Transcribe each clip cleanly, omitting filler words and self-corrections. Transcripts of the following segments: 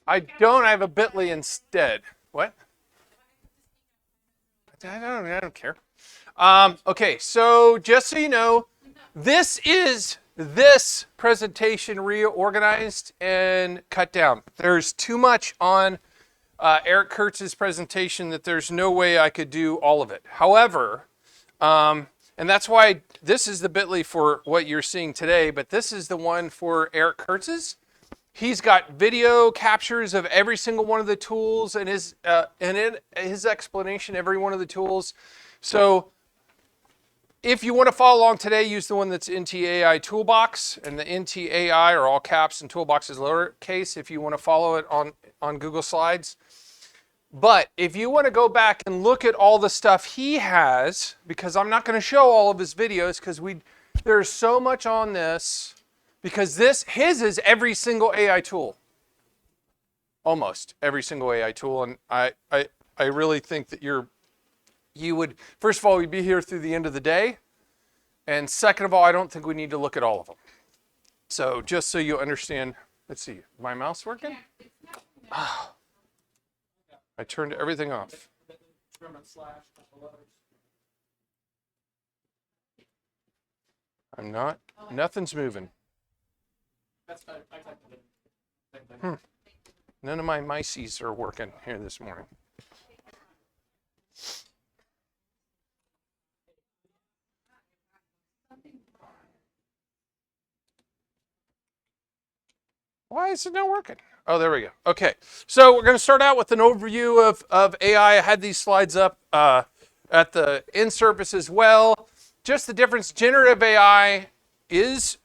I don't. I have a Bitly instead. What? I don't care. Okay, so just so you know, this is this presentation reorganized and cut down. There's too much on Eric Kurtz's presentation that there's no way I could do all of it. However, and that's why this is the Bitly for what you're seeing today, but this is the one for Eric Kurtz's. He's got video captures of every single one of the tools and his explanation of every one of the tools. So if you want to follow along today, use the one that's NTAI Toolbox, and the NTAI are all caps and Toolbox is lowercase if you want to follow it on Google Slides. But if you want to go back and look at all the stuff he has, because I'm not going to show all of his videos because there's so much on this. Because his is every single AI tool. Almost every single AI tool. And I really think that you would, first of all, we'd be here through the end of the day. And second of all, I don't think we need to look at all of them. So just so you understand, let's see, my mouse working? Oh, I turned everything off. I'm not, nothing's moving. None of my mices are working here this morning. Why is it not working? Oh, there we go. Okay, so we're going to start out with an overview of AI. I had these slides up at the in-service as well. Just the difference, generative AI is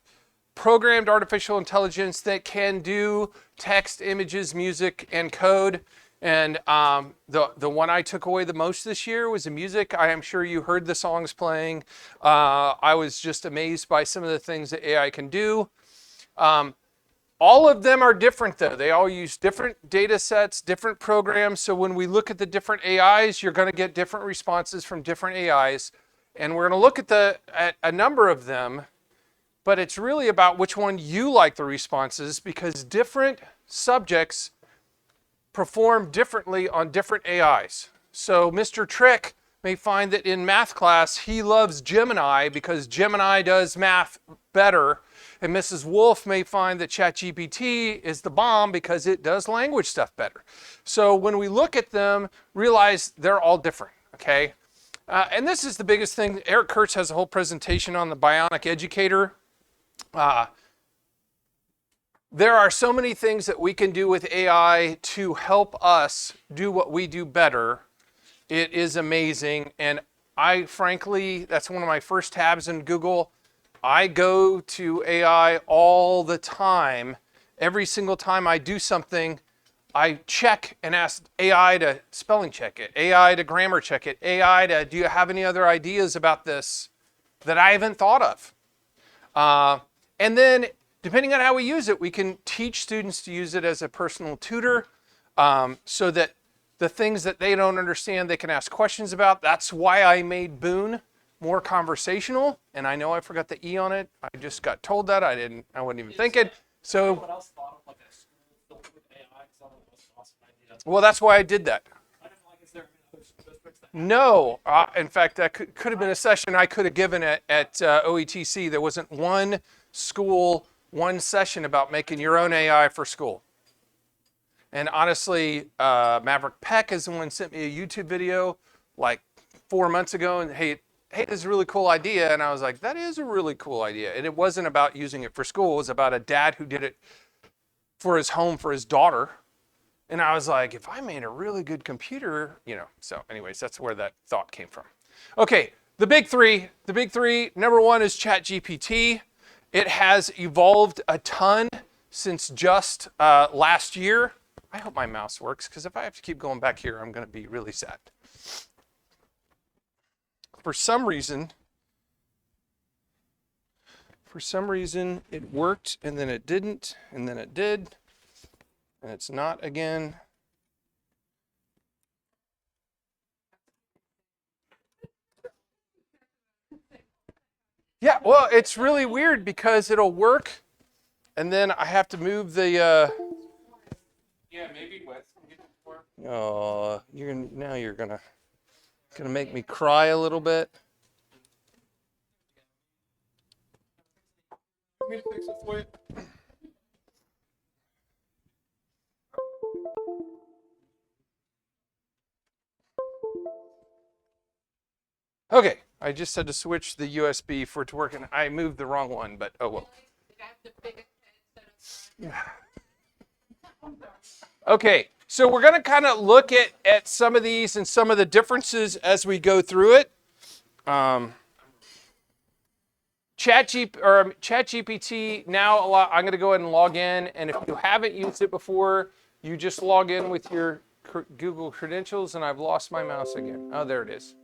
programmed artificial intelligence that can do text, images, music, and code. And the one I took away the most this year was the music. I am sure you heard the songs playing. I was just amazed by some of the things that AI can do. All of them are different though. They all use different data sets, different programs. So when we look at the different AIs, you're going to get different responses from different AIs. And we're going to look at a number of them. But it's really about which one you like the responses, because different subjects perform differently on different AIs. So Mr. Trick may find that in math class, he loves Gemini because Gemini does math better. And Mrs. Wolf may find that ChatGPT is the bomb because it does language stuff better. So when we look at them, realize they're all different, okay? And this is the biggest thing. Eric Kurtz has a whole presentation on the Bionic Educator. There are so many things that we can do with AI to help us do what we do better. It is amazing. And I frankly, that's one of my first tabs in Google. I go to AI all the time. Every single time I do something, I check and ask AI to spelling check it, AI to grammar check it, AI to, do you have any other ideas about this that I haven't thought of? And then, depending on how we use it, we can teach students to use it as a personal tutor so that the things that they don't understand, they can ask questions about. That's why I made Boon more conversational. And I know I forgot the E on it. I just got told that. I wasn't even thinking. So, well, that's why I did that. No, in fact, that could have been a session I could have given at OETC. There wasn't one school, one session about making your own AI for school. And honestly, Maverick Peck is the one who sent me a YouTube video like 4 months ago, and hey, this is a really cool idea. And I was like, that is a really cool idea. And it wasn't about using it for school. It was about a dad who did it for his home for his daughter. And I was like, if I made a really good computer, so anyways, that's where that thought came from. Okay, the big three, number one is ChatGPT. It has evolved a ton since just last year. I hope my mouse works, because if I have to keep going back here, I'm going to be really sad. For some reason, it worked, and then it didn't, and then it did, and it's not again. Yeah, well, it's really weird because it'll work, and then I have to move the, Yeah, maybe Wes can get it for. Oh, you're gonna make me cry a little bit. Want me to fix it for you? Okay, I just had to switch the USB for it to work, and I moved the wrong one, but oh well. Okay, so we're going to kind of look at some of these and some of the differences as we go through it. ChatGPT, now I'm going to go ahead and log in, and if you haven't used it before, you just log in with your Google credentials, and I've lost my mouse again. Oh, there it is.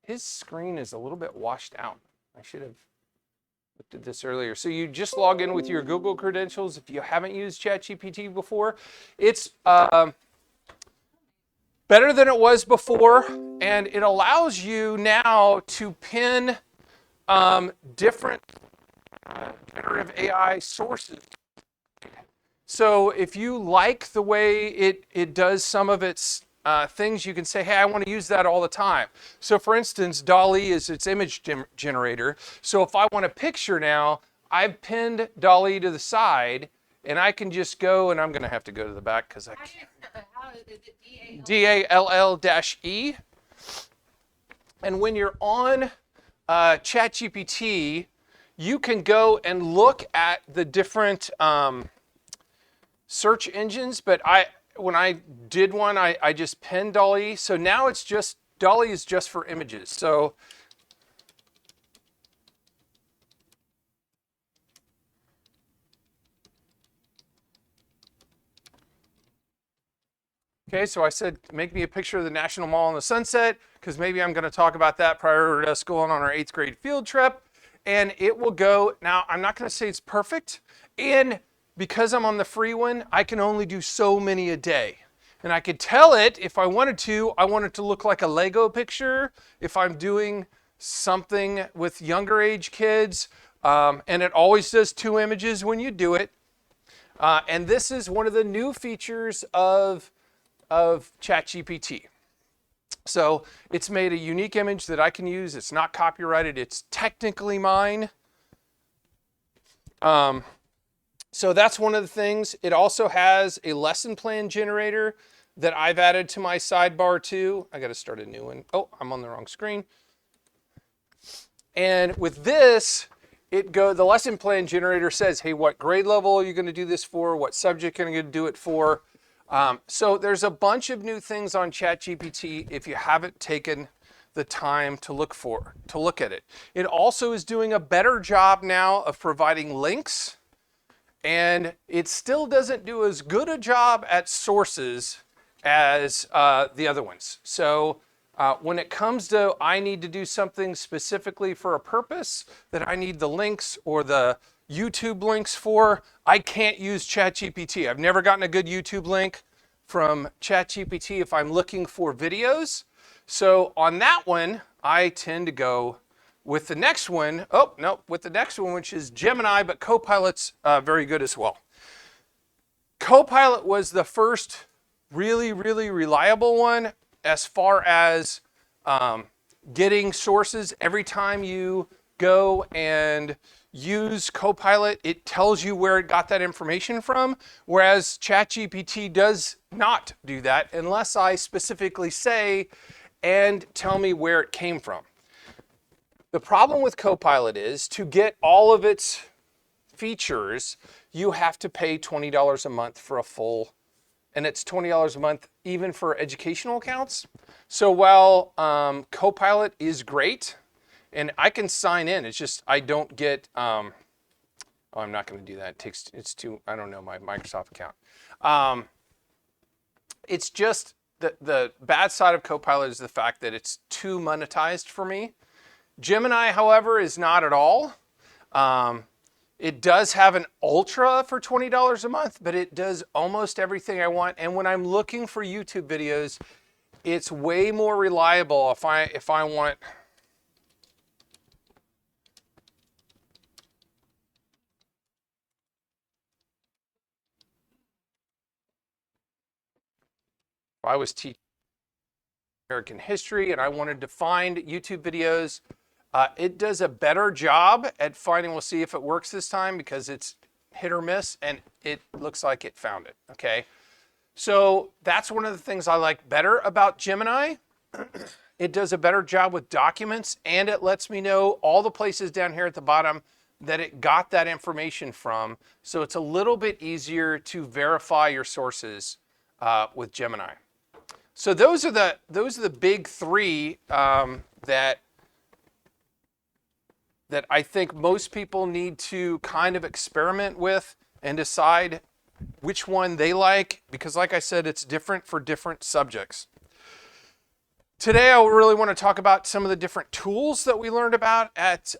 His screen is a little bit washed out. I should have looked at this earlier. So you just log in with your Google credentials. If you haven't used ChatGPT before, it's better than it was before, and it allows you now to pin different generative AI sources. So if you like the way it does some of its things, you can say, hey, I want to use that all the time. So for instance, DALL-E is its image generator. So if I want a picture now, I've pinned DALL-E to the side, and I can just go, and I'm going to have to go to the back because I can't. How is it? DALL-E. And when you're on ChatGPT, you can go and look at the different search engines, but when I did one, I just pinned DALL-E. So now it's just, DALL-E is just for images. So okay, so I said, make me a picture of the National Mall on the Sunset, because maybe I'm going to talk about that prior to us going on our 8th grade field trip. And it will go, now I'm not going to say it's perfect. And because I'm on the free one, I can only do so many a day. And I could tell it, if I wanted to, I want it to look like a Lego picture if I'm doing something with younger age kids. And it always does 2 images when you do it. And this is one of the new features of ChatGPT. So it's made a unique image that I can use. It's not copyrighted. It's technically mine. So that's one of the things. It also has a lesson plan generator that I've added to my sidebar too. I got to start a new one. Oh, I'm on the wrong screen. And with this, the lesson plan generator says, hey, what grade level are you going to do this for? What subject are you going to do it for? So there's a bunch of new things on ChatGPT if you haven't taken the time to look at it. It also is doing a better job now of providing links, and it still doesn't do as good a job at sources as the other ones. So when it comes to I need to do something specifically for a purpose that I need the links or the YouTube links for, I can't use ChatGPT. I've never gotten a good YouTube link from ChatGPT if I'm looking for videos. So on that one, I tend to go with the next one. Oh, no, with the next one, which is Gemini, but Copilot's very good as well. Copilot was the first really, really reliable one as far as getting sources. Every time you go and use Copilot, it tells you where it got that information from, whereas ChatGPT does not do that unless I specifically say and tell me where it came from. The problem with Copilot is to get all of its features, you have to pay $20 a month for a full, and it's $20 a month even for educational accounts. So while Copilot is great, and I can sign in, it's just I don't get, oh, I'm not going to do that. It's too, I don't know my Microsoft account. It's just the bad side of Copilot is the fact that it's too monetized for me. Gemini, however, is not at all. It does have an Ultra for $20 a month, but it does almost everything I want. And when I'm looking for YouTube videos, it's way more reliable if I want. I was teaching American history and I wanted to find YouTube videos. It does a better job at finding, we'll see if it works this time because it's hit or miss, and it looks like it found it, okay? So that's one of the things I like better about Gemini. It does a better job with documents, and it lets me know all the places down here at the bottom that it got that information from. So it's a little bit easier to verify your sources with Gemini. So those are the big three that I think most people need to kind of experiment with and decide which one they like, because like I said, it's different for different subjects. Today, I really want to talk about some of the different tools that we learned about at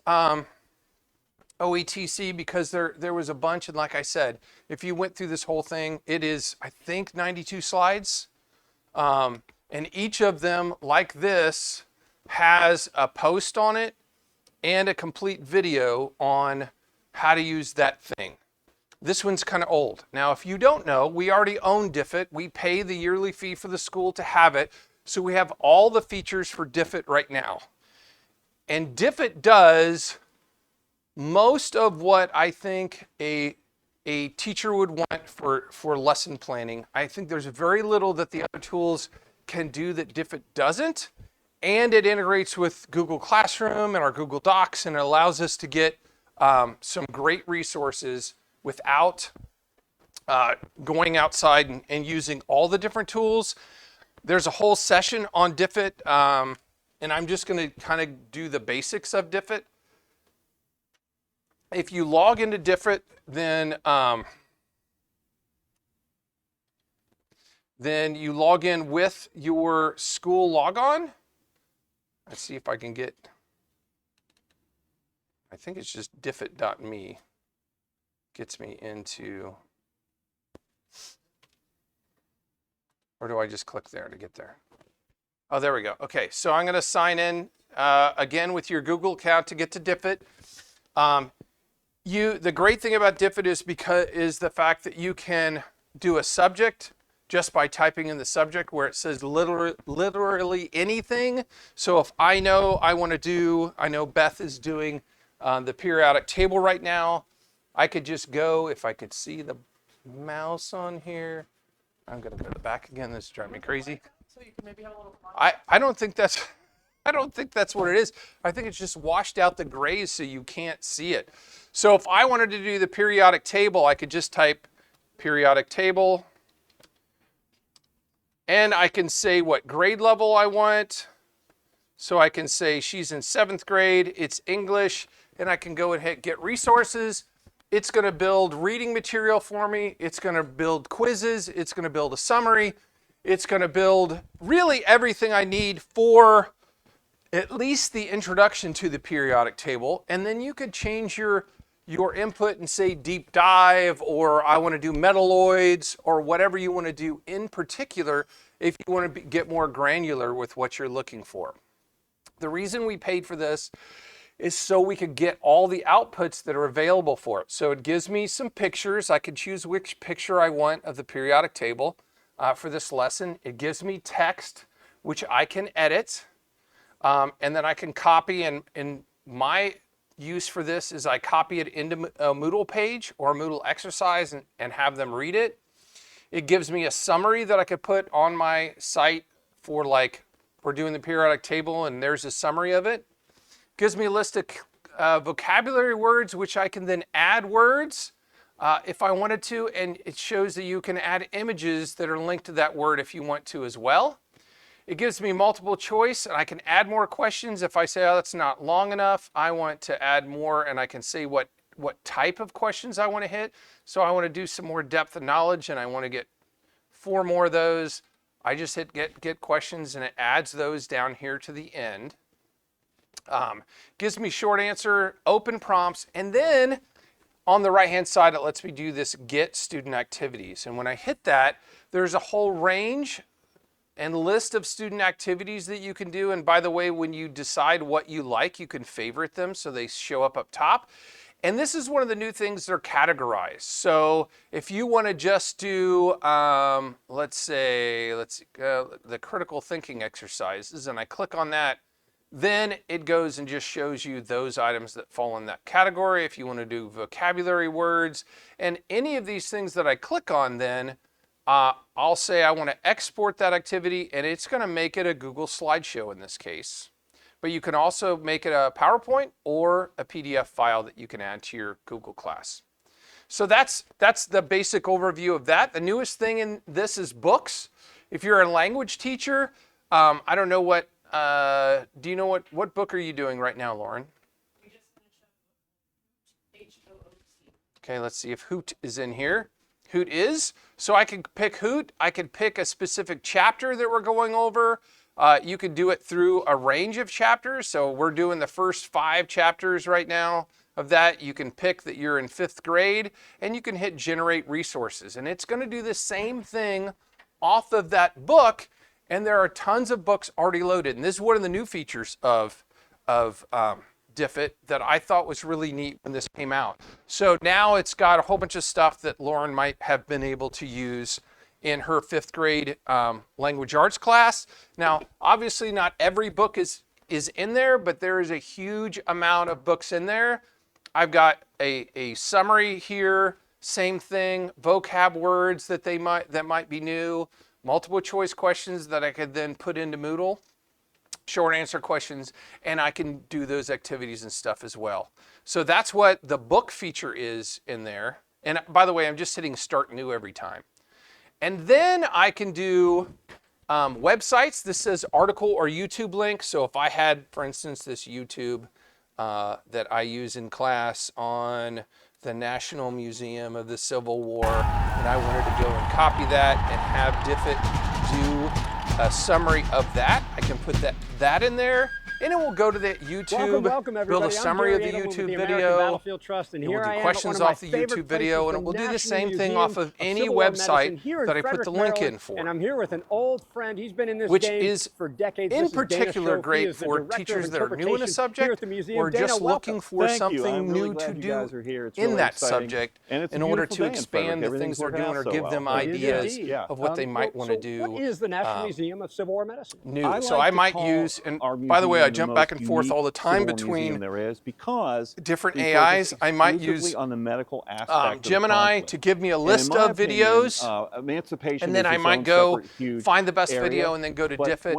OETC, because there was a bunch, and like I said, if you went through this whole thing, it is, I think, 92 slides. And each of them, like this, has a post on it and a complete video on how to use that thing. This one's kind of old. Now, if you don't know, we already own Diffit. We pay the yearly fee for the school to have it. So we have all the features for Diffit right now. And Diffit does most of what I think a teacher would want for lesson planning. I think there's very little that the other tools can do that Diffit doesn't. And it integrates with Google Classroom and our Google Docs, and it allows us to get some great resources without going outside and using all the different tools. There's a whole session on Diffit, and I'm just going to kind of do the basics of Diffit. If you log into Diffit, then you log in with your school logon. Let's see if I can get, I think it's just diffit.me. Gets me into, or do I just click there to get there? Oh, there we go. Okay, so I'm going to sign in again with your Google account to get to Diffit. The great thing about Diffit is the fact that you can do a subject just by typing in the subject where it says literally anything. So if I know I know Beth is doing the periodic table right now, I could just go, if I could see the mouse on here, I'm gonna go to the back again, this is driving me crazy. So you can maybe have a little fun. I don't think that's what it is. I think it's just washed out the grays so you can't see it. So if I wanted to do the periodic table, I could just type periodic table, and I can say what grade level I want. So I can say she's in 7th grade, it's English, and I can go and hit get resources. It's going to build reading material for me. It's going to build quizzes. It's going to build a summary. It's going to build really everything I need for at least the introduction to the periodic table. And then you could change your input and say deep dive, or I want to do metalloids, or whatever you want to do in particular if you want to get more granular with what you're looking for. The reason we paid for this is so we could get all the outputs that are available for it. So it gives me some pictures. I can choose which picture I want of the periodic table for this lesson. It gives me text, which I can edit, and then I can copy, and my use for this is I copy it into a Moodle page or a Moodle exercise and have them read it. It gives me a summary that I could put on my site for, like, we're doing the periodic table and there's a summary of it. Gives me a list of vocabulary words, which I can then add words if I wanted to, and it shows that you can add images that are linked to that word if you want to as well. It gives me multiple choice, and I can add more questions. If I say, oh, that's not long enough, I want to add more, and I can say what type of questions I want to hit. So I want to do some more depth of knowledge, and I want to get 4 more of those. I just hit get questions, and it adds those down here to the end. Gives me short answer, open prompts, and then on the right hand side it lets me do this get student activities. And when I hit that, there's a whole range and list of student activities that you can do. And by the way, when you decide what you like, you can favorite them so they show up top. And this is one of the new things that are categorized. So if you want to just do, let's see, the critical thinking exercises, and I click on that, then it goes and just shows you those items that fall in that category. If you want to do vocabulary words and any of these things that I click on, then I'll say I want to export that activity, and it's going to make it a Google slideshow in this case. But you can also make it a PowerPoint or a PDF file that you can add to your Google class. So that's the basic overview of that. The newest thing in this is books. If you're a language teacher, I don't know what, do you know what book are you doing right now, Lauren? We just finished up H-O-O-T. Okay, let's see if Hoot is in here. Hoot is. So I can pick Hoot. I could pick a specific chapter that we're going over. You could do it through a range of chapters. So we're doing the first 5 chapters right now of that. You can pick that you're in 5th grade, and you can hit generate resources. And it's going to do the same thing off of that book. And there are tons of books already loaded. And this is one of the new features of Diffit that I thought was really neat when this came out. So now it's got a whole bunch of stuff that Lauren might have been able to use in her 5th grade language arts class. Now, obviously not every book is in there, but there is a huge amount of books in there. I've got a summary here, same thing, vocab words that might be new, multiple choice questions that I could then put into Moodle, short answer questions, and I can do those activities and stuff as well. So that's what the book feature is in there. And by the way, I'm just hitting start new every time. And then I can do websites. This says article or YouTube link. So if I had, for instance, this YouTube that I use in class on the National Museum of the Civil War, and I wanted to go and copy that and have Diffit do a summary of that, I can put that in there. And it will go to the YouTube, welcome build a summary of the YouTube video. Trust, and it will here do questions off the YouTube video, and it will do the same thing off of any website that I put the link in for. And I'm here with an old friend. He's been in this which game is for decades. in particular great for teachers that are new in a subject or just looking for something new to do in that subject in order to expand the things they're doing or give them ideas of what they might want to do. What is the National Museum of Civil War Medicine? New. So I might use, and by the way, I jump back and forth all the time between different AIs. I might use on the medical aspect Gemini to give me a list of videos, and then I might go find the best video and then go to Diffit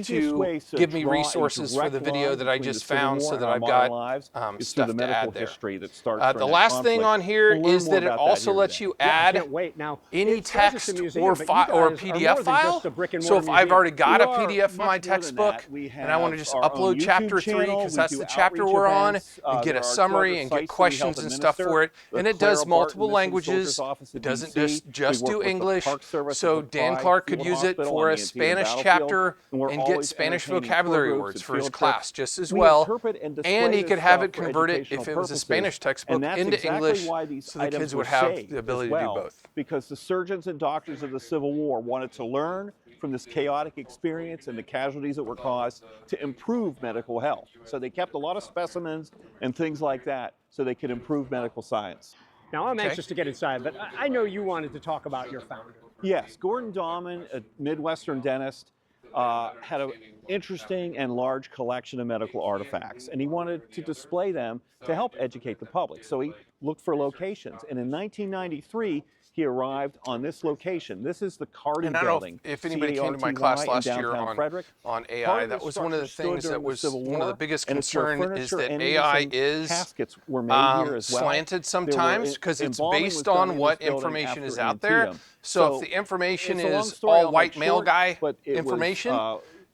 to give me resources for the video that I just found so that I've got stuff to add there. The last thing on here is that it also lets you add any text or PDF file. So if I've already got a PDF of my textbook and I want to just upload chapter 3 because that's the chapter we're on, and get a summary and get questions and stuff for it. And it does multiple languages. It doesn't just do English. So Dan Clark could use it for a Spanish chapter and get Spanish vocabulary words for his class just as well. And he could have it convert it, if it was a Spanish textbook, into English so the kids would have the ability to do both. Because the surgeons and doctors of the Civil War wanted to learn from this chaotic experience and the casualties that were caused to improve medical health. So they kept a lot of specimens and things like that so they could improve medical science. Now I'm anxious to get inside, but I know you wanted to talk about your founder. Yes, Gordon Dahman, a Midwestern dentist, had an interesting and large collection of medical artifacts, and he wanted to display them to help educate the public. So he looked for locations, and in 1993, he arrived on this location. This is the Carty Building. If anybody came to my class last year on AI, that was one of the things that was one of the biggest concern is that AI is slanted sometimes because it's based on what information is out there. So if the information is all white male guy information,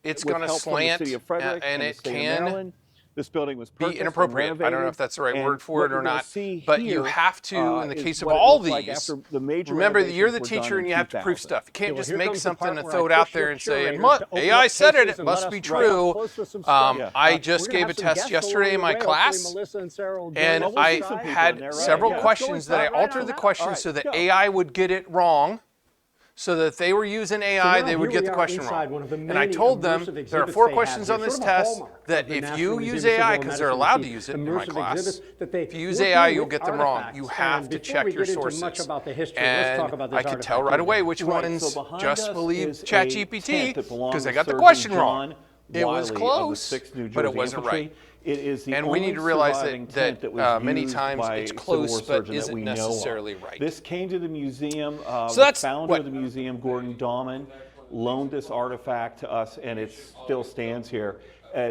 it's going to slant and it can This building was be inappropriate. I don't know if that's the right word for it or not, but you have to, in the case of all these, remember that you're the teacher and you have to prove stuff. You can't just make something and throw it out there and say, AI said it, it must be true. I just gave a test yesterday in my class, and I had several questions that I altered the questions so that AI would get it wrong. so that if they were using So AI, now they would here get we the are question inside wrong. one of the And I many told them immersive there are exhibits 4 they have questions here, on this sort of a test hallmark that of the if National you Museum use of Civil AI, and because they're Medicine, allowed to these use it in my immersive class, exhibits that they if you use work AI, with you'll get them wrong. artifacts. You have And to before check we your get into sources. much about the history, let's And talk about this I could tell artifact right over away here. which Right, ones so behind just us believe is a ChatGPT tent that belonged because they to got the Surgeon question John wrong. It was Wiley of the close, 6th New but it Jersey wasn't Infantry. right. It is the And we only need to realize surviving that, tent that was many used times by it's a Civil close, War but surgeon that isn't we necessarily know of. right. This came to the museum. So The that's founder what- of the museum, Gordon Dahman, loaned this artifact to us, and it still stands here.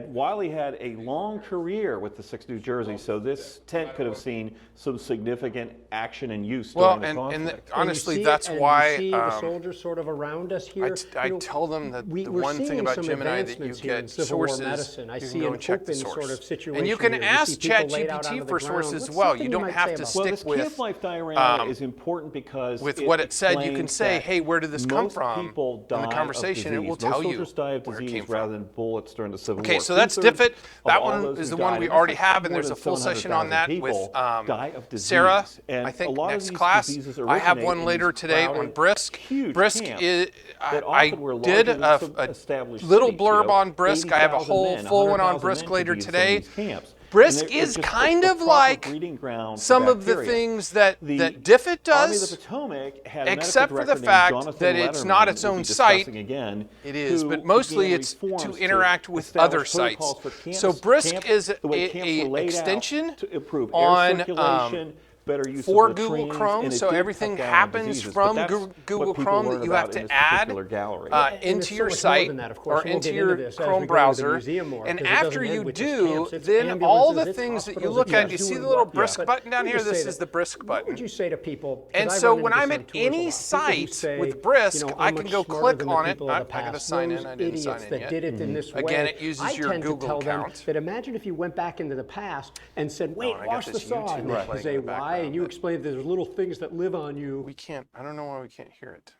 Wiley had a long career with the 6th New Jersey, so this tent could have seen some significant action and use during the conflict. Honestly, And you see that's it, and why you see the soldiers sort of around us here. I You know, tell them that the we're one thing seeing about some Gemini that you advancements here in get Civil War sources, medicine. I you can see go an and check the open source. sort of situation. And you can here. We ask see people laid out ChatGPT onto the for ground. sources as What's well. something You don't might have say to about Well, stick this with camp life diorama is important because what it said. You can explains say, that "Hey, where did this come most from?" people in die the of conversation, it disease. will tell most you soldiers die of where it disease came from. rather than bullets during the Civil War. Okay, so that's 2/3 Diffit. of That all one those is who the one died, we and that's already like have, and more there's than a full session on 700,000 that with people die of disease. Sarah. And I think a lot next of these class. diseases I have originate one in later these today on crowded, Brisk. huge Brisk camps is. that I often were did larger than some established little cities, blurb on Brisk. I have a 80,000 whole men, full one on 100,000 Brisk men later could be in some of today. these camps. Brisk And they're is just kind a of proper like breeding ground for some of the bacteria. things that The Diffit Army of the does, Potomac had a except medical for the director named fact Jonathan that it's not Letterman, its we'll own be site. discussing again, It is, who but mostly began it's reforms to interact with establish other sites. protocols for camps, So Brisk camps, is the way camps were a laid out extension to improve on, air circulation, better use for of Google latrines, Chrome, and it so did everything cut down on happens diseases, from but that's Google what people Chrome learn that you about have in to this add particular gallery. And into it's so your much more site than that, of course, or and we'll into get your into this as we Chrome go to the browser. museum more, And because it doesn't after end you with just do, camps, it's then all the ambulances, it's things that you hospitals, look it's at, just you see doing the little whatnot. Brisk But button down let me here? just This say is that, the Brisk what button. would you say to people? 'cause And I so run when into I'm this at on tours a any lot, people who site say, with Brisk, I'm I can much go smarter click than the on it. people of the I gotta past. sign in. Those I didn't sign idiots in that yet. did it in this way. Again, it uses I your tend Google to tell account. them that imagine if you went back into the past and said, wait, I got wash the this saw, YouTube and they playing say in the why, background, and you but- explain that there's little things that live on you. We can't. I don't know why we can't hear it.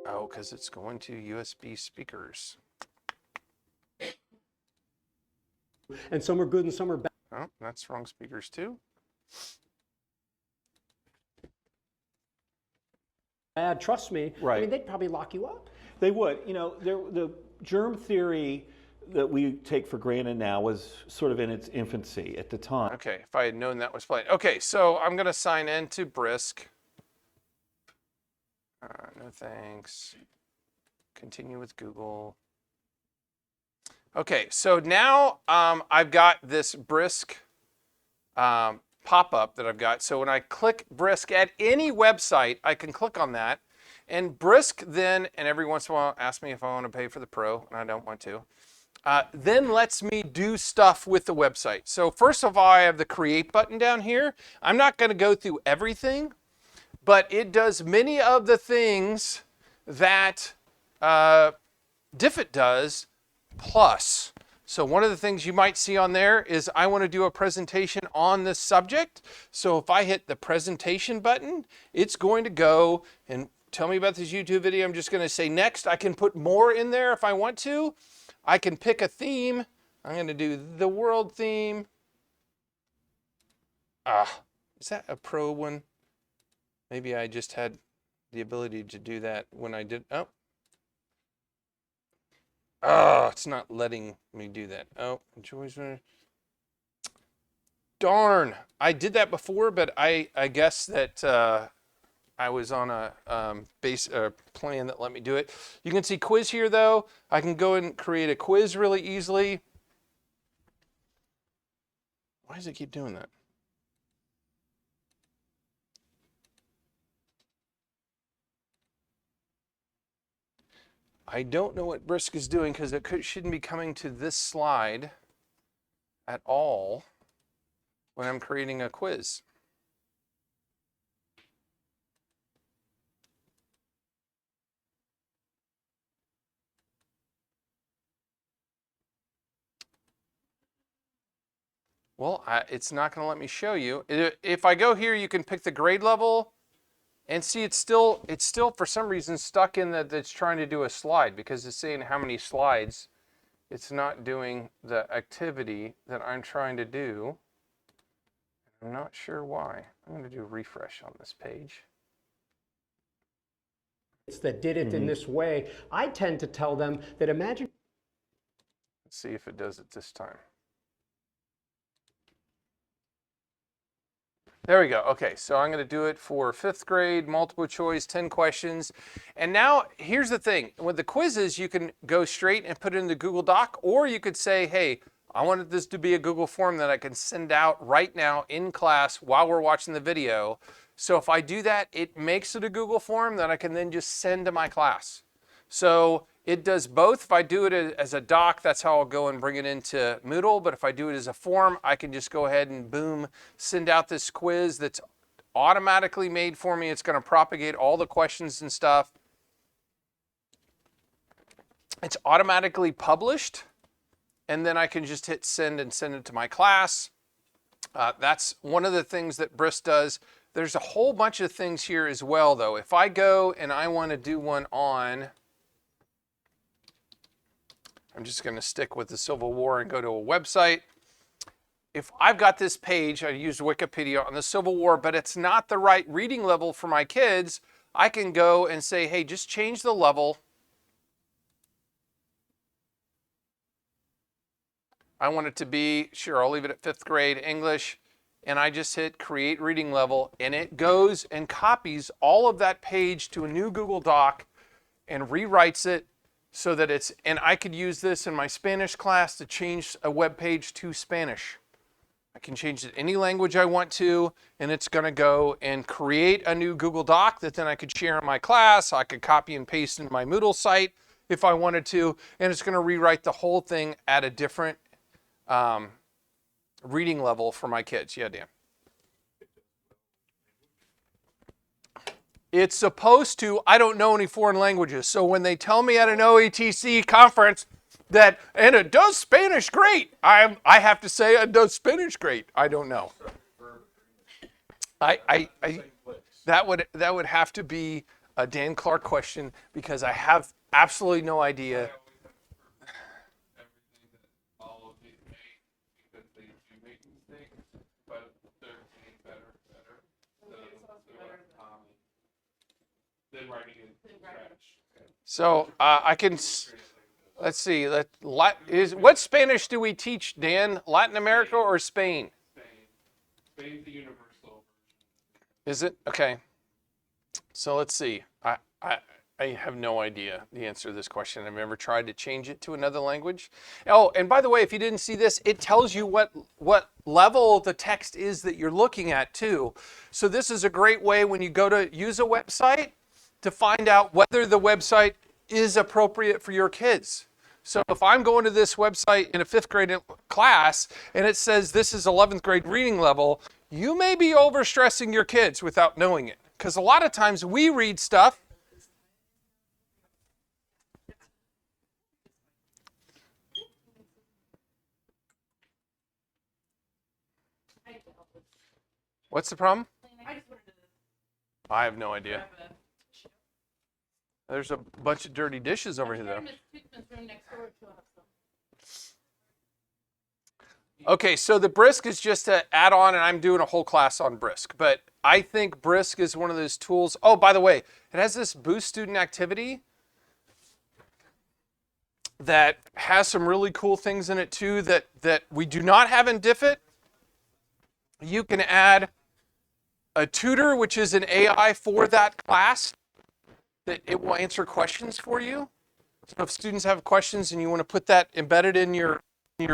Oh, because it's going to USB speakers. And some are good and some are bad. Oh, that's wrong speakers too. Trust me. I Right. mean, they'd probably lock you up. They would. You know, the germ theory that we take for granted now was sort of in its infancy at the time. Okay, if I had known that was playing. Okay, so I'm gonna sign in to Brisk. No thanks. Continue with Google. Okay, so now I've got this Brisk pop-up that I've got. So when I click Brisk at any website, I can click on that. And Brisk then, and every once in a while, asks me if I want to pay for the Pro, and I don't want to. Then lets me do stuff with the website. So first of all, I have the Create button down here. I'm not going to go through everything, but it does many of the things that Diffit does, plus. So one of the things you might see on there is I want to do a presentation on this subject. So if I hit the presentation button, it's going to go and tell me about this YouTube video. I'm just going to say next. I can put more in there if I want to. I can pick a theme. I'm going to do the world theme. Is that a Pro one? Maybe I just had the ability to do that when I did. Oh, it's not letting me do that. Oh, enjoys. Darn, I did that before, but I guess that I was on a plan that let me do it. You can see quiz here, though. I can go and create a quiz really easily. Why does it keep doing that? I don't know what Brisk is doing because it shouldn't be coming to this slide at all when I'm creating a quiz. Well, it's not going to let me show you. If I go here, you can pick the grade level. And see, it's still for some reason stuck in that it's trying to do a slide because it's saying how many slides. It's not doing the activity that I'm trying to do. I'm not sure why. I'm going to do a refresh on this page. that did it in this way, I tend to tell them that imagine. Let's see if it does it this time. There we go. Okay, so I'm going to do it for 5th grade, multiple choice, 10 questions. And now here's the thing. With the quizzes, you can go straight and put it in the Google Doc, or you could say, hey, I wanted this to be a Google form that I can send out right now in class while we're watching the video. So if I do that, it makes it a Google form that I can then just send to my class. So it does both. If I do it as a doc, that's how I'll go and bring it into Moodle. But if I do it as a form, I can just go ahead and boom, send out this quiz that's automatically made for me. It's going to propagate all the questions and stuff. It's automatically published. And then I can just hit send and send it to my class. That's one of the things that Brisk does. There's a whole bunch of things here as well, though. If I go and I want to do one on, I'm just going to stick with the Civil War and go to a website. If I've got this page, I used Wikipedia on the Civil War, but it's not the right reading level for my kids, I can go and say, hey, just change the level. I want it to be, sure, I'll leave it at 5th grade English, and I just hit create reading level, and it goes and copies all of that page to a new Google Doc and rewrites it so that it's, and I could use this in my Spanish class to change a web page to Spanish. I can change it any language I want to, and it's going to go and create a new Google Doc that then I could share in my class. I could copy and paste in my Moodle site if I wanted to, and it's going to rewrite the whole thing at a different reading level for my kids. Yeah, Dan. It's supposed to. I don't know any foreign languages, so when they tell me at an OETC conference that, and it does Spanish great, I have to say it does Spanish great. I don't know. That would have to be a Dan Clark question because I have absolutely no idea. So I can, let's see, what Spanish do we teach, Dan? Latin America or Spain? Spain's the universal. Is it? Okay. So let's see. I have no idea the answer to this question. I've never tried to change it to another language. Oh, and by the way, if you didn't see this, it tells you what level the text is that you're looking at too. So this is a great way when you go to use a website to find out whether the website is appropriate for your kids. So if I'm going to this website in a 5th grade class and it says this is 11th grade reading level, you may be overstressing your kids without knowing it. Because a lot of times we read stuff. What's the problem? I have no idea. There's a bunch of dirty dishes over here, though. Okay, so the Brisk is just an add-on, and I'm doing a whole class on Brisk. But I think Brisk is one of those tools. Oh, by the way, it has this boost student activity that has some really cool things in it, too, that we do not have in Diffit. You can add a tutor, which is an AI for that class, that it will answer questions for you. So if students have questions and you want to put that embedded in your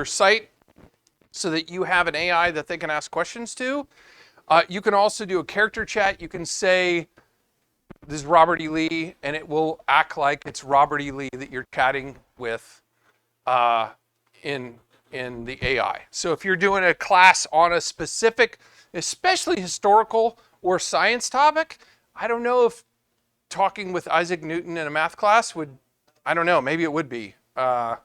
site so that you have an AI that they can ask questions to. You can also do a character chat. You can say, this is Robert E. Lee, and it will act like it's Robert E. Lee that you're chatting with in the AI. So if you're doing a class on a specific, especially historical or science topic, I don't know if talking with Isaac Newton in a math class would, I don't know, maybe it would be. Of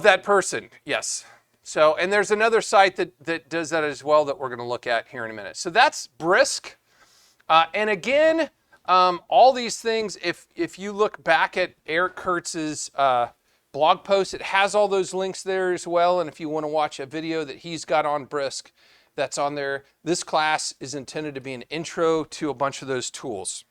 that person, yes. So, and there's another site that does that as well that we're going to look at here in a minute. So that's Brisk. And again, all these things, if you look back at Eric Kurtz's blog post, it has all those links there as well. And if you want to watch a video that he's got on Brisk, that's on there. This class is intended to be an intro to a bunch of those tools.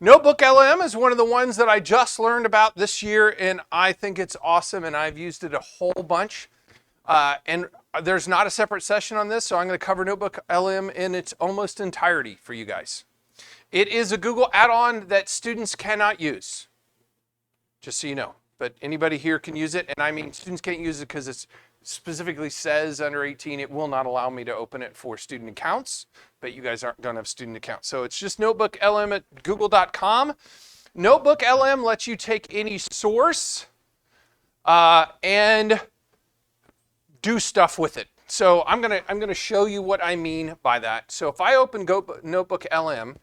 Notebook LM is one of the ones that I just learned about this year, and I think it's awesome, and I've used it a whole bunch. And there's not a separate session on this, so I'm going to cover Notebook LM in its almost entirety for you guys. It is a Google add-on that students cannot use, just so you know. But anybody here can use it, and I mean students can't use it because it specifically says under 18 it will not allow me to open it for student accounts, but you guys don't have student accounts. So it's just Notebook LM at google.com. Notebook LM lets you take any source and do stuff with it. So I'm gonna show you what I mean by that. So if I open Notebook LM,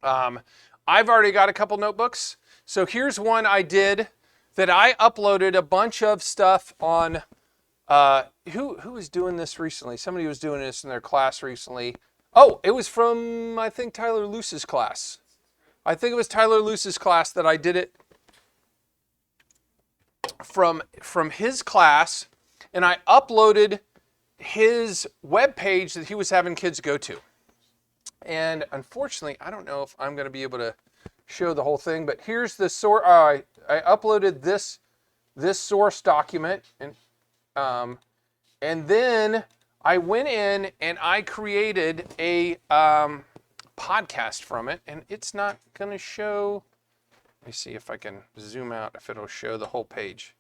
I've already got a couple notebooks. So here's one I did that I uploaded a bunch of stuff on. Who was doing this recently? Somebody was doing this in their class recently. Oh, it was from, I think, Tyler Luce's class. I think it was Tyler Luce's class that I did it from his class, and I uploaded his web page that he was having kids go to. And unfortunately, I don't know if I'm going to be able to show the whole thing, but here's the source. I uploaded this source document, and then I went in and I created a podcast from it, and it's not going to show. Let me see if I can zoom out, if it'll show the whole page.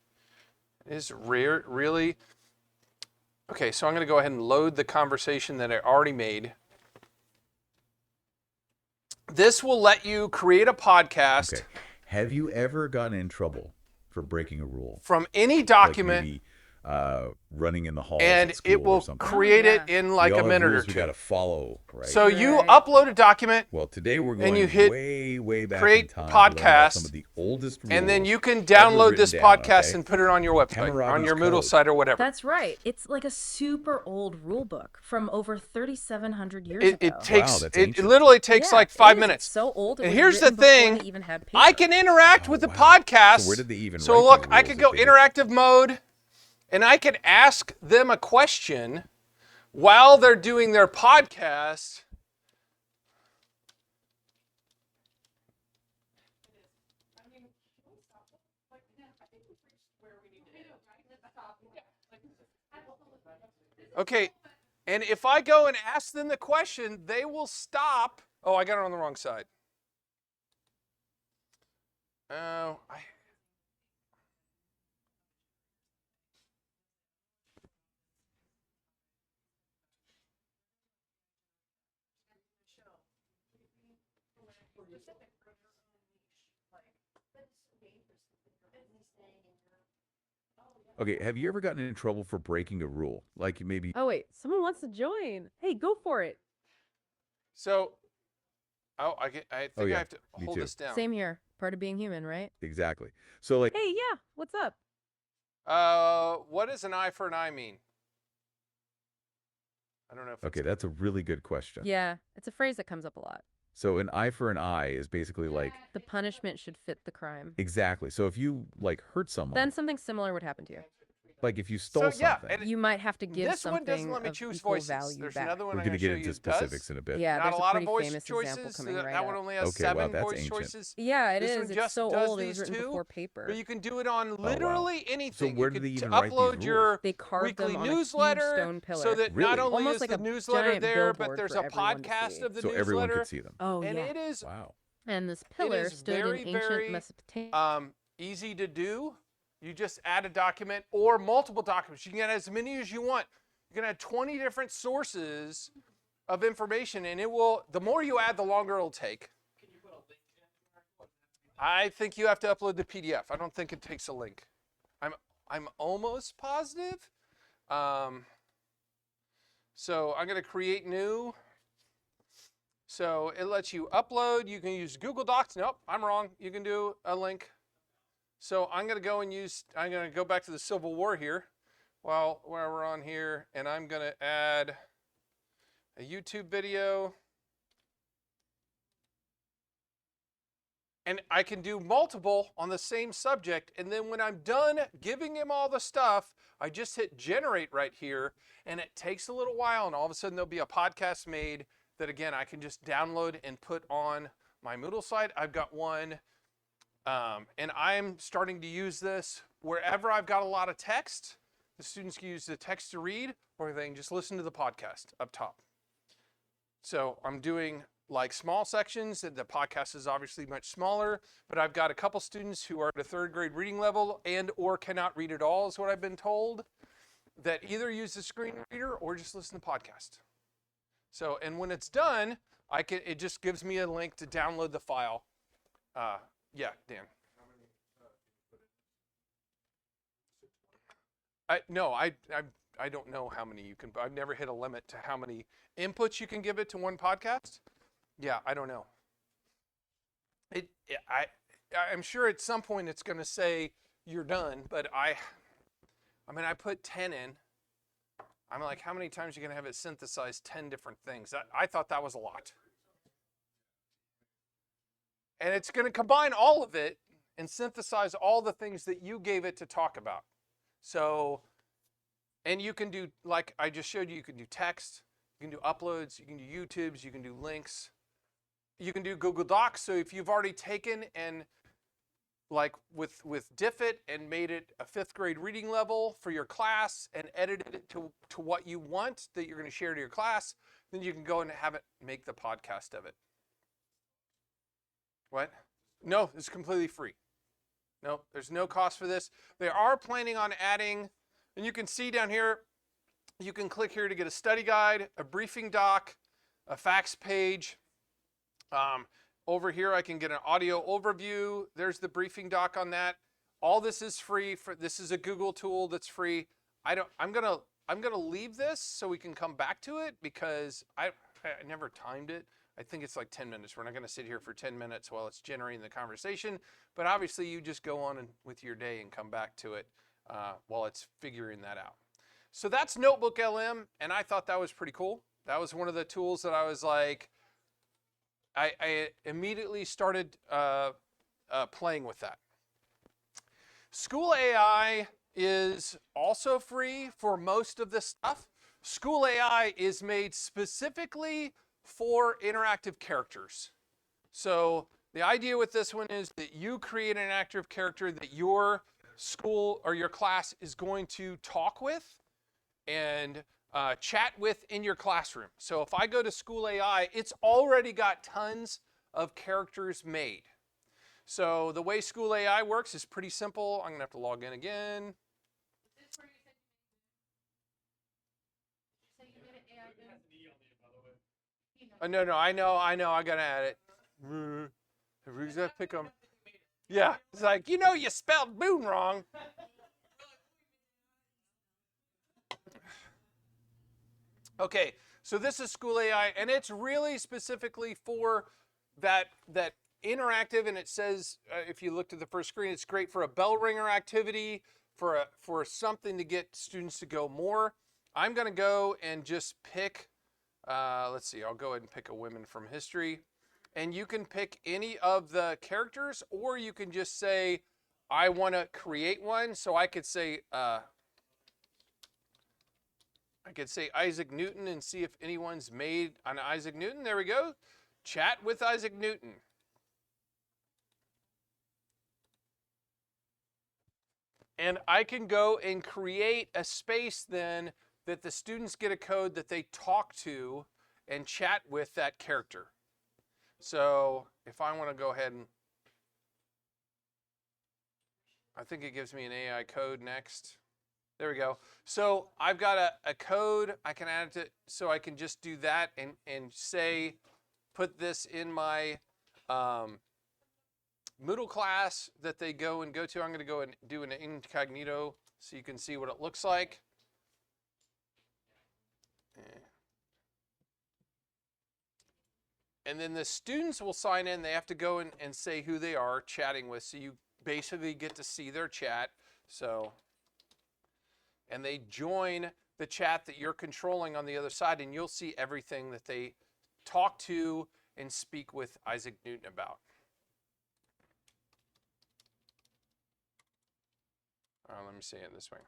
It is rare, really. Okay, so I'm going to go ahead and load the conversation that I already made. This will let you create a podcast. Okay. Have you ever gotten in trouble for breaking a rule? From any document, Like maybe, running in the halls and at school it will or something. create it in like We a all have minute or rules we got two. to follow, right? So you upload a document, well, today we're and going you hit way back create in time to learn about podcast, some of the oldest rules and then you can ever download written this down, podcast okay? and put it on your website, on Hammurabi's your Moodle Code. site or whatever. That's right. It's like a super old rule book from over 3,700 years It ago. takes that's it ancient. literally takes Yeah, like it 5 is. minutes. It's so old. It And was here's the written before thing, we even had I paper. can interact with the wow. podcast. So where did they even So write look, these I rules could if go they didn't- interactive mode, and I can ask them a question while they're doing their podcast. Okay, and if I go and ask them the question, they will stop. Oh, I got it on the wrong side. Oh, Okay, have you ever gotten in trouble for breaking a rule? Like maybe Oh wait, someone wants to join. Hey, go for it. so, I think Oh, yeah, I have to me hold too. this down. Same here. Part of being human, right? exactly. So like Hey, yeah, what's up? What does an eye for an eye mean? I don't know if okay, it's, that's a really good question. Yeah, it's a phrase that comes up a lot. So an eye for an eye is basically like The punishment should fit the crime. exactly. So if you like hurt someone, Then something similar would happen to you. like if you stole So, yeah, something, and You might have to give this one something doesn't let me of choose equal voices. value There's back. another one we're I'm going to show get you into that does. specifics in a bit. Yeah, Not there's a lot pretty of voice famous choices. example coming That right one up. only has Okay, wow, 7 that's voice ancient. choices. Yeah, it This is. one It's just so does old. It was these written two, before paper. But you can do it on wow. literally anything. where You do they could even write these upload rules? your They carved them weekly on a huge newsletter stone pillar. so that Really? not only Almost is like the a newsletter giant there, but billboard there's for a everyone to podcast see. of the So newsletter. everyone could see them. Oh, And yeah. it is Wow. And this pillar is stood very, in ancient very, Mesopotamia. easy to do. You just add a document or multiple documents. You can add as many as you want. You can add 20 different sources of information, and it will, the more you add, the longer it'll take. I think you have to upload the PDF. I don't think it takes a link. I'm almost positive. So I'm going to create new. So it lets you upload. You can use Google Docs. Nope, I'm wrong. You can do a link. So I'm going to go and I'm going to go back to the Civil War here while we're on here, and I'm going to add a YouTube video. And I can do multiple on the same subject, and then when I'm done giving him all the stuff, I just hit generate right here, and it takes a little while, and all of a sudden there'll be a podcast made that, again, I can just download and put on my Moodle site. I've got one, and I'm starting to use this wherever I've got a lot of text. The students can use the text to read, or they can just listen to the podcast up top. So I'm doing like small sections, and the podcast is obviously much smaller, but I've got a couple students who are at a 3rd grade reading level and or cannot read at all, is what I've been told, that either use the screen reader or just listen to the podcast. So, and when it's done, it just gives me a link to download the file. Yeah, Dan. I don't know how many you can. I've never hit a limit to how many inputs you can give it to one podcast. Yeah, I don't know. I'm sure at some point it's going to say you're done, but I mean, I put 10 in. I'm like, how many times are you going to have it synthesize 10 different things? I thought that was a lot. And it's going to combine all of it and synthesize all the things that you gave it to talk about. So, and you can do, like I just showed you can do text, you can do uploads, you can do YouTubes, you can do links, you can do Google Docs. So if you've already taken and like with Diffit and made it a 5th grade reading level for your class and edited it to what you want that you're going to share to your class, then you can go and have it make the podcast of it. What? No, it's completely free. No, there's no cost for this. They are planning on adding, and you can see down here, you can click here to get a study guide, a briefing doc, a facts page. Over here, I can get an audio overview. There's the briefing doc on that. All this is free. This is a Google tool that's free. I'm gonna leave this so we can come back to it because I never timed it. I think it's like 10 minutes. We're not gonna sit here for 10 minutes while it's generating the conversation. But obviously, you just go on with your day and come back to it while it's figuring that out. So that's Notebook LM, and I thought that was pretty cool. That was one of the tools that I was like, I immediately started playing with that. School AI is also free for most of this stuff. School AI is made specifically for interactive characters. So the idea with this one is that you create an interactive character that your school or your class is going to talk with and chat with in your classroom. So if I go to School AI, it's already got tons of characters made. So the way School AI works is pretty simple. I'm going to have to log in again. No, I know, I got to add it. Who's going to pick them? Yeah, it's like, you spelled moon wrong. Okay, so this is School AI, and it's really specifically for that interactive, and it says, if you looked at the first screen, it's great for a bell ringer activity, for something to get students to go more. I'm going to go and just pick, let's see, I'll go ahead and pick a women from history. And you can pick any of the characters, or you can just say, I want to create one. So I could say Isaac Newton and see if anyone's made an Isaac Newton. There we go. Chat with Isaac Newton. And I can go and create a space then that the students get a code that they talk to and chat with that character. So if I want to go ahead and, I think it gives me an AI code next. There we go. So I've got a code. I can add it to, so I can just do that and say, put this in my Moodle class that they go to. I'm going to go and do an incognito so you can see what it looks like. And then the students will sign in. They have to go and say who they are chatting with. So you basically get to see their chat. So, and they join the chat that you're controlling on the other side, and you'll see everything that they talk to and speak with Isaac Newton about. Let me say it this way.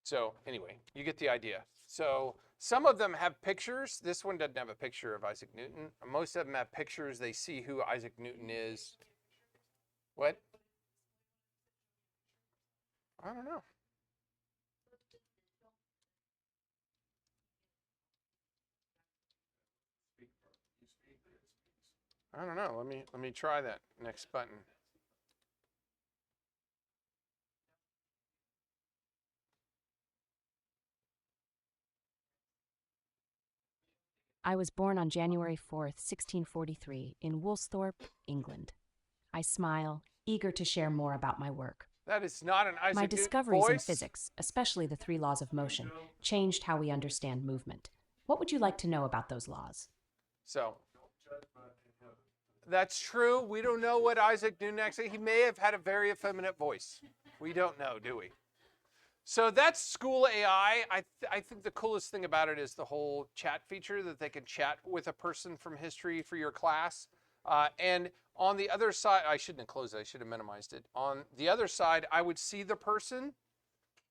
So anyway, you get the idea. So some of them have pictures. This one doesn't have a picture of Isaac Newton. Most of them have pictures. They see who Isaac Newton is. What? I don't know. I don't know. Let me try that next button. I was born on January 4th, 1643, in Woolsthorpe, England. I smile, eager to share more about my work. That is not an Isaac My Newton discoveries in voice. physics, especially the 3 laws of motion, changed how we understand movement. What would you like to know about those laws? So that's true. We don't know what Isaac Newton actually. He may have had a very effeminate voice. We don't know, do we? So that's school AI. I think the coolest thing about it is the whole chat feature that they can chat with a person from history for your class. And on the other side, I shouldn't have closed it. I should have minimized it. On the other side, I would see the person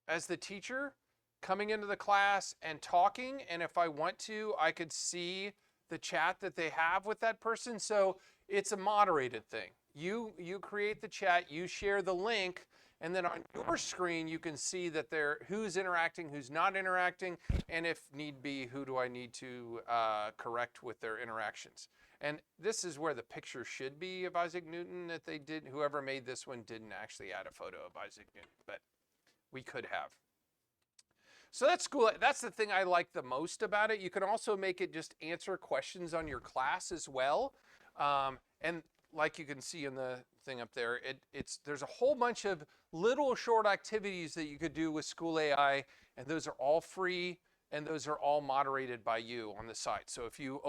as the teacher coming into the class and talking. And if I want to, I could see the chat that they have with that person. So it's a moderated thing. You create the chat, you share the link, and then on your screen, you can see that who's interacting, who's not interacting, and if need be, who do I need to correct with their interactions. And this is where the picture should be of Isaac Newton that they did. Whoever made this one didn't actually add a photo of Isaac Newton, but we could have. So that's cool. That's the thing I like the most about it. You can also make it just answer questions on your class as well. And like you can see in the thing up there, there's a whole bunch of little short activities that you could do with School AI, and those are all free, and those are all moderated by you on the site. So if you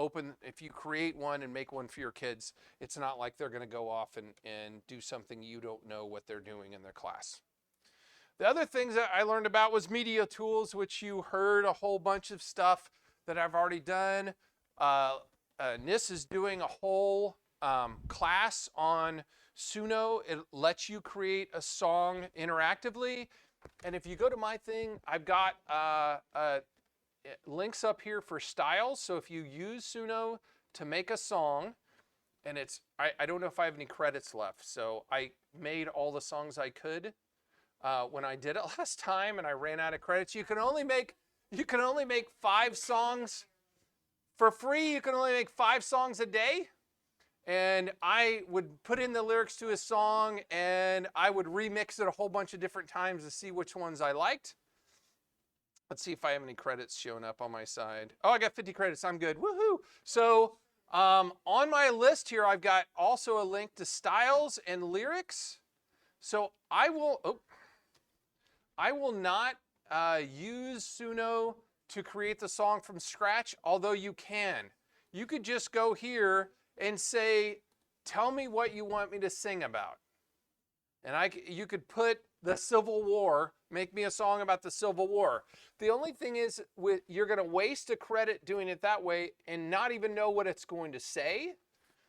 create one and make one for your kids, it's not like they're going to go off and do something you don't know what they're doing in their class. The other things that I learned about was media tools, which you heard a whole bunch of stuff that I've already done. NIS is doing a whole class on Suno. It lets you create a song interactively. And if you go to my thing, I've got links up here for styles. So if you use Suno to make a song, and I don't know if I have any credits left. So I made all the songs I could when I did it last time, and I ran out of credits. You can only make 5 songs for free. You can only make 5 songs a day. And I would put in the lyrics to a song, and I would remix it a whole bunch of different times to see which ones I liked. Let's see if I have any credits showing up on my side. Oh, I got 50 credits. I'm good. Woohoo! So on my list here, I've got also a link to styles and lyrics. So I will not use Suno to create the song from scratch, although you can. You could just go here and say, tell me what you want me to sing about. And you could put the Civil War, make me a song about the Civil War. The only thing is, you're going to waste a credit doing it that way and not even know what it's going to say.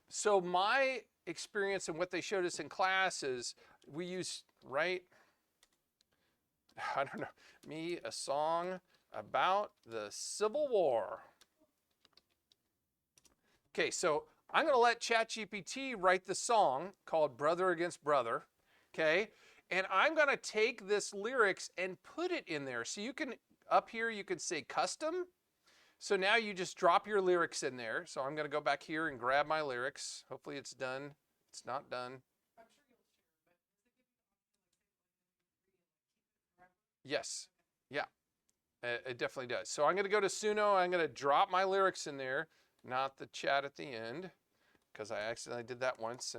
So my experience and what they showed us in class is we use, I don't know, me a song about the Civil War. Okay, so I'm going to let ChatGPT write the song called Brother Against Brother, okay? And I'm going to take this lyrics and put it in there. So you can, up here, you could say custom. So now you just drop your lyrics in there. So I'm going to go back here and grab my lyrics. Hopefully it's done. It's not done. Yes, yeah, it definitely does. So I'm going to go to Suno. I'm going to drop my lyrics in there, not the chat at the end, because I accidentally did that once.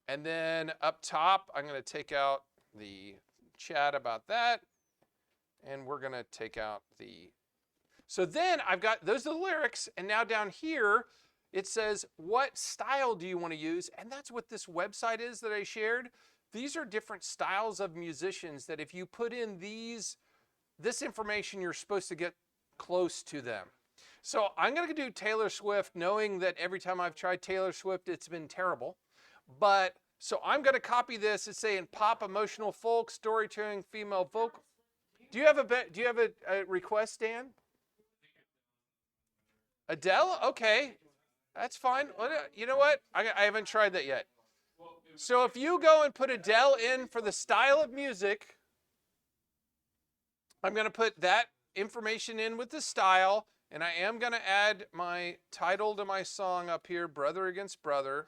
And then up top, I'm going to take out the chat about that, and we're going to take out the. So then I've got, those are the lyrics, and now down here, it says, what style do you want to use? And that's what this website is that I shared. These are different styles of musicians that if you put in this information, you're supposed to get close to them. So I'm going to do Taylor Swift, knowing that every time I've tried Taylor Swift, it's been terrible. But so I'm going to copy this and say in pop, emotional folk, storytelling, female vocal. Do you have a request, Dan? Adele? Okay, that's fine. You know what? I haven't tried that yet. So if you go and put Adele in for the style of music, I'm going to put that information in with the style, and I am going to add my title to my song up here, Brother Against Brother.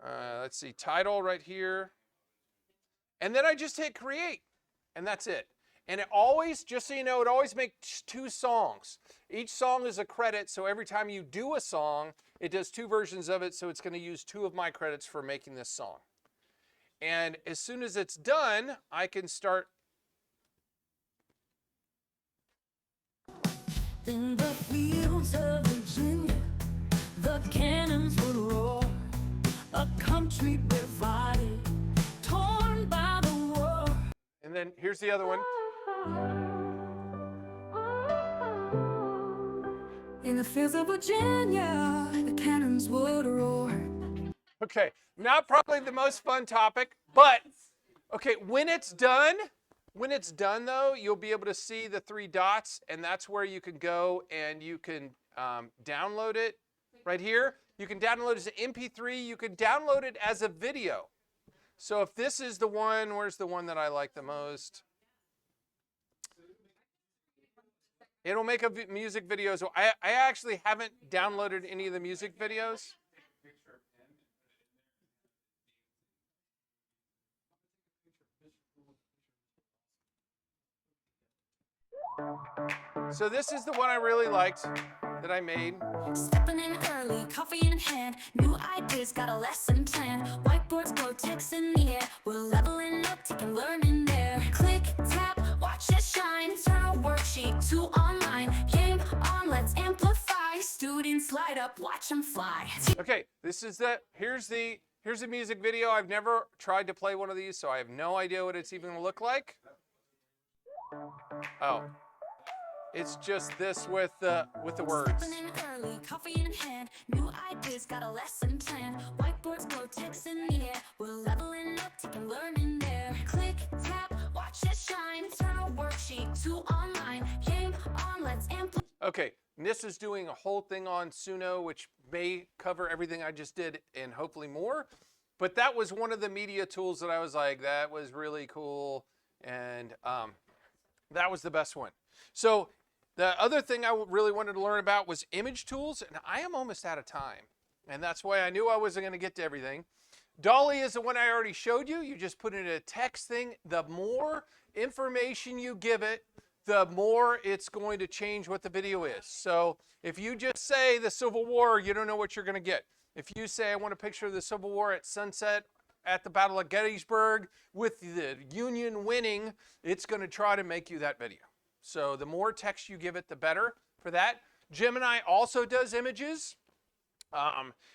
Let's see, title right here. And then I just hit create, and that's it. And it always, just so you know, it always makes 2 songs. Each song is a credit, so every time you do a song, it does 2 versions of it, so it's going to use 2 of my credits for making this song. And as soon as it's done, I can start. In the fields of Virginia, the cannons would roar, a country divided, torn by the war. And then here's the other one. In the fields of Virginia, the cannons would roar. Okay, not probably the most fun topic, but okay, when it's done though, you'll be able to see the 3 dots, and that's where you can go and you can download it right here. You can download it as an MP3. You can download it as a video. So if this is the one, where's the one that I like the most? It'll make a music video. So I actually haven't downloaded any of the music videos. So this is the one I really liked that I made. Stepping in early, coffee in hand, new ideas, got a lesson plan. Whiteboards glow, text in the air, we're leveling up, taking learning there. Click, tap, watch it shine, turn a worksheet to online. Game on, let's amplify, students light up, watch them fly. Okay, this is here's the music video. I've never tried to play one of these, so I have no idea what it's even gonna look like. Oh. It's just this with the words. Stepping in early, coffee in hand, new ideas, got a lesson plan. Whiteboards glow, text in the air, we're leveling up, taking learning there. Click, tap, watch it shine, turn a worksheet to online. Game on, let's amplify. Okay, this is doing a whole thing on Suno, which may cover everything I just did and hopefully more. But that was one of the media tools that I was like, that was really cool, and that was the best one. So the other thing I really wanted to learn about was image tools, and I am almost out of time. And that's why I knew I wasn't going to get to everything. Dolly is the one I already showed you. You just put in a text thing. The more information you give it, the more it's going to change what the video is. So if you just say the Civil War, you don't know what you're going to get. If you say I want a picture of the Civil War at sunset at the Battle of Gettysburg with the Union winning, it's going to try to make you that video. So the more text you give it, the better for that. Gemini also does images.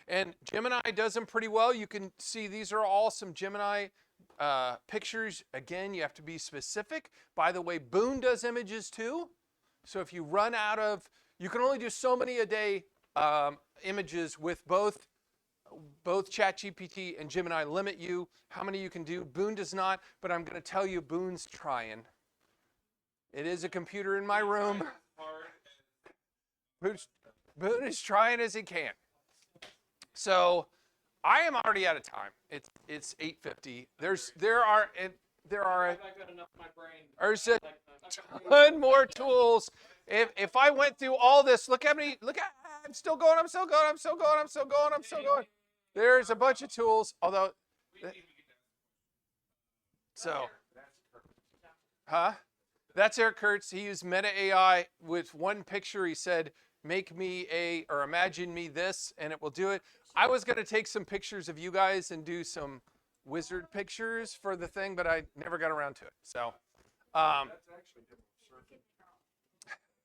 And Gemini does them pretty well. You can see these are all some Gemini pictures. Again, you have to be specific. By the way, Boone does images too. So if you run out of, you can only do so many a day images with both ChatGPT and Gemini limit you how many you can do. Boone does not, but I'm going to tell you Boone's trying. It is a computer in my room. Boone is trying as he can. So I am already out of time. It's 8:50. There's a ton more tools. If I went through all this, look at I'm still going. There's a bunch of tools, although so that's Eric Kurtz. He used Meta AI with one picture. He said, make me or imagine me this, and it will do it. I was going to take some pictures of you guys and do some wizard pictures for the thing, but I never got around to it. So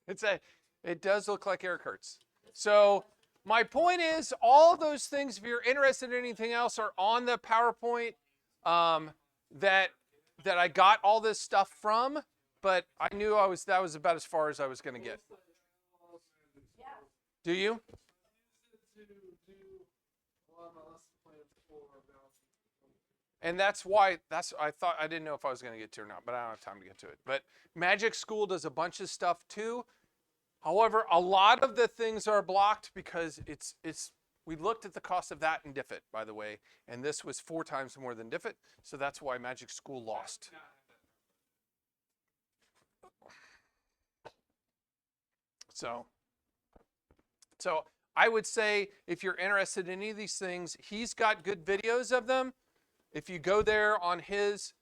it does look like Eric Kurtz. So my point is, all those things, if you're interested in anything else, are on the PowerPoint that I got all this stuff from. But I knew that was about as far as I was going to get. Do you? And that's why I thought I didn't know if I was going to get to it or not, but I don't have time to get to it. But Magic School does a bunch of stuff too. However, a lot of the things are blocked because it's we looked at the cost of that in Diffit, by the way, and this was 4 times more than Diffit, so that's why Magic School lost. So I would say if you're interested in any of these things, he's got good videos of them. If you go there on his,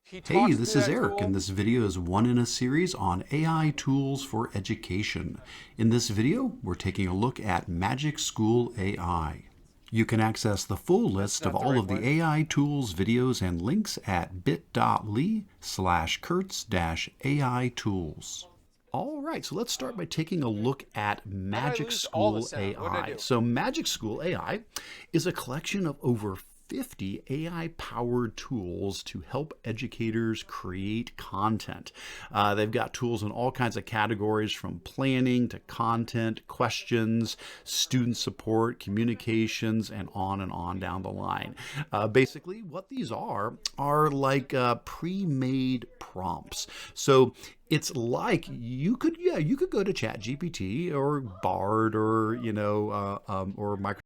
he talks Hey, this through is that Eric, tool. and this video is one in a series on AI tools for education. In this video, we're taking a look at Magic School AI. You can access the full list of all of the AI tools, videos, and links at bit.ly/Kurtz-AI tools. All right, so let's start by taking a look at Magic School AI. So Magic School AI is a collection of over 50 AI-powered tools to help educators create content. They've got tools in all kinds of categories, from planning to content, questions, student support, communications, and on down the line. Basically, what these are like pre-made prompts. So it's like you could go to ChatGPT or Bard or or Microsoft